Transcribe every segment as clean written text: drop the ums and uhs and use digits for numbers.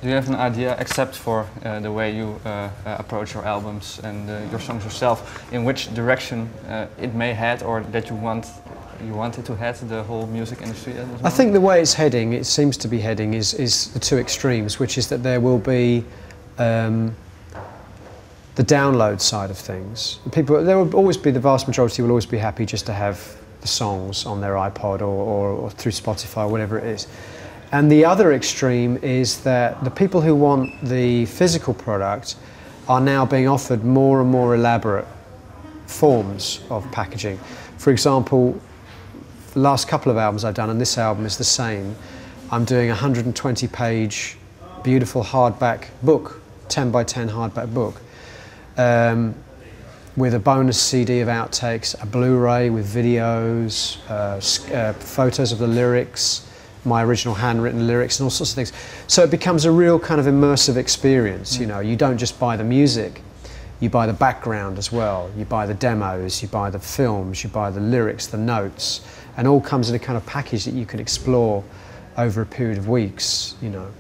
Do you have an idea, except for the way you approach your albums and your songs yourself, in which direction it may head, or that you want it to head, the whole music industry at this moment? I think the way it's heading, it seems to be heading, is the two extremes, which is that there will be the download side of things. There will always be, the vast majority will always be happy just to have the songs on their iPod or through Spotify, or whatever it is. And the other extreme is that the people who want the physical product are now being offered more and more elaborate forms of packaging. For example, the last couple of albums I've done, and this album is the same, I'm doing a 120-page beautiful hardback book, 10 by 10 hardback book, with a bonus CD of outtakes, a Blu-ray with videos, photos of the lyrics, my original handwritten lyrics and all sorts of things. So it becomes a real kind of immersive experience, you know. You don't just buy the music, you buy the background as well. You buy the demos, you buy the films, you buy the lyrics, the notes, and all comes in a kind of package that you can explore over a period of weeks, you know.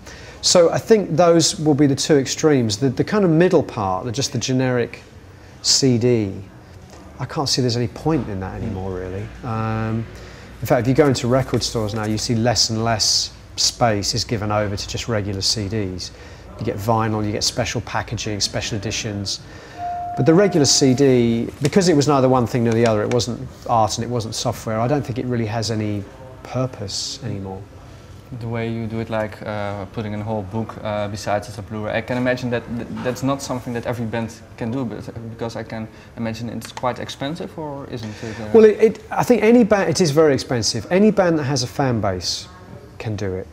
So I think those will be the two extremes. The kind of middle part, just the generic CD, I can't see there's any point in that anymore, really. In fact, if you go into record stores now, you see less and less space is given over to just regular CDs. You get vinyl, you get special packaging, special editions. But the regular CD, because it was neither one thing nor the other, it wasn't art and it wasn't software, I don't think it really has any purpose anymore. The way you do it, like putting in a whole book besides a Blu-ray, I can imagine that that's not something that every band can do, because I can imagine it's quite expensive, or isn't it? Well, I think any band, it is very expensive. Any band that has a fan base can do it.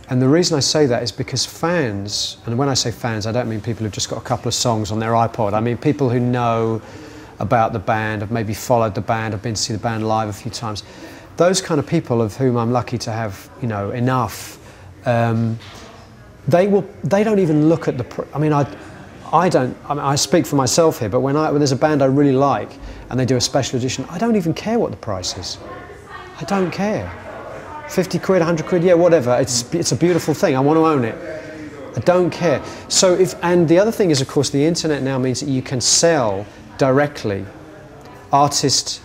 And the reason I say that is because fans, and when I say fans, I don't mean people who've just got a couple of songs on their iPod. I mean people who know about the band, have maybe followed the band, have been to see the band live a few times. Those kind of people, of whom I'm lucky to have, you know, enough, they don't even look at the. I speak for myself here, but when there's a band I really like and they do a special edition, I don't even care what the price is. I don't care. 50 quid, 100 quid, yeah, whatever. It's a beautiful thing. I want to own it. I don't care. So and the other thing is, of course, the internet now means that you can sell directly artist.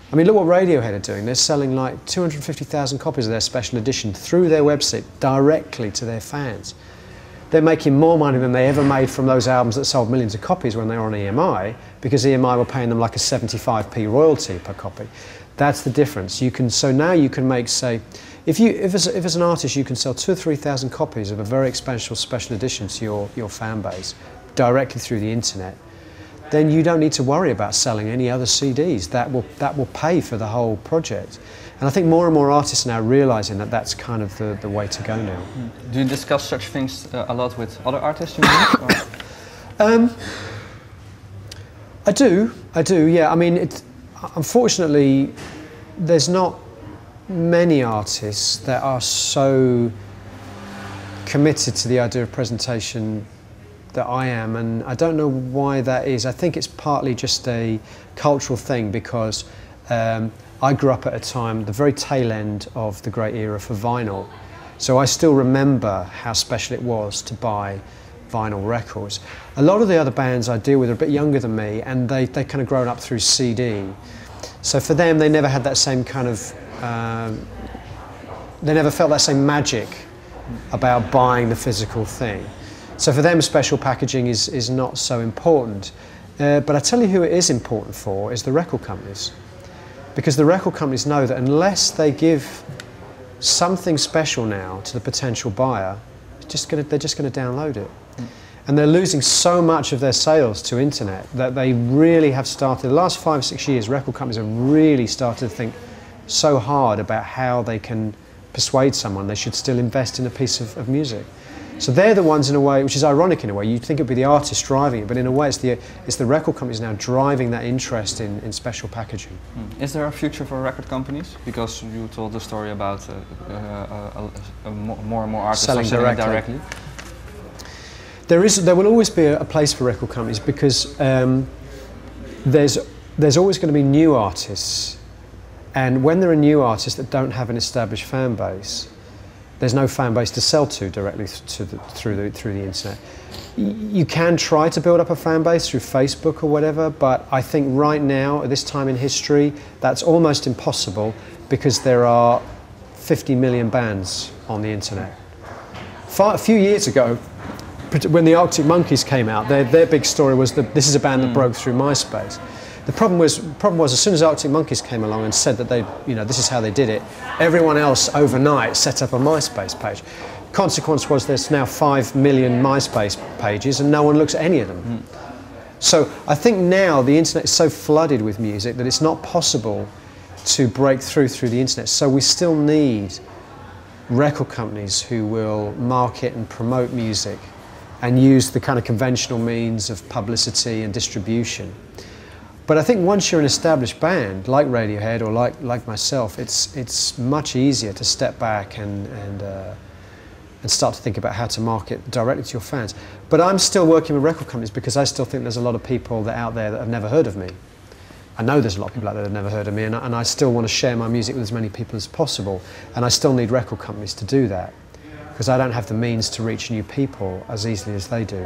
I mean, look what Radiohead are doing. They're selling like 250,000 copies of their special edition through their website directly to their fans. They're making more money than they ever made from those albums that sold millions of copies when they were on EMI, because EMI were paying them like a 75p royalty per copy. That's the difference. So now you can make, say, if as an artist you can sell 2,000 or 3,000 copies of a very expensive special edition to your fan base directly through the internet, then you don't need to worry about selling any other CDs. That will pay for the whole project. And I think more and more artists are now realising that that's kind of the way to go now. Do you discuss such things a lot with other artists you meet? I do, yeah. I mean, unfortunately, there's not many artists that are so committed to the idea of presentation that I am, and I don't know why that is. I think it's partly just a cultural thing, because I grew up at a time, the very tail end of the great era for vinyl. So I still remember how special it was to buy vinyl records. A lot of the other bands I deal with are a bit younger than me, and they kind of grown up through CD. So for them, they never had that same kind of, they never felt that same magic about buying the physical thing. So for them, special packaging is not so important. But I tell you who it is important for is the record companies. Because the record companies know that unless they give something special now to the potential buyer, they're just going to download it. And they're losing so much of their sales to internet that they really have started, the last 5 or 6 years, record companies have really started to think so hard about how they can persuade someone they should still invest in a piece of music. So they're the ones, in a way, which is ironic in a way. You'd think it would be the artist driving it, but in a way it's the record companies now driving that interest in special packaging. Is there a future for record companies? Because you told the story about more and more artists selling directly. There will always be a place for record companies, because there's always going to be new artists, and when there are new artists that don't have an established fan base, There's no fan base to sell to directly through the internet. You can try to build up a fan base through Facebook or whatever, but I think right now, at this time in history, that's almost impossible because there are 50 million bands on the internet. A few years ago, when the Arctic Monkeys came out, their big story was that this is a band that broke through MySpace. The problem was as soon as Arctic Monkeys came along and said that this is how they did it, everyone else overnight set up a MySpace page. Consequence was there's now 5 million MySpace pages and no one looks at any of them. So I think now the internet is so flooded with music that it's not possible to break through the internet. So we still need record companies who will market and promote music and use the kind of conventional means of publicity and distribution. But I think once you're an established band, like Radiohead or like myself, it's much easier to step back and start to think about how to market directly to your fans. But I'm still working with record companies because I still think there's a lot of people out there that have never heard of me. I know there's a lot of people out there that have never heard of me, and I still want to share my music with as many people as possible. And I still need record companies to do that because I don't have the means to reach new people as easily as they do.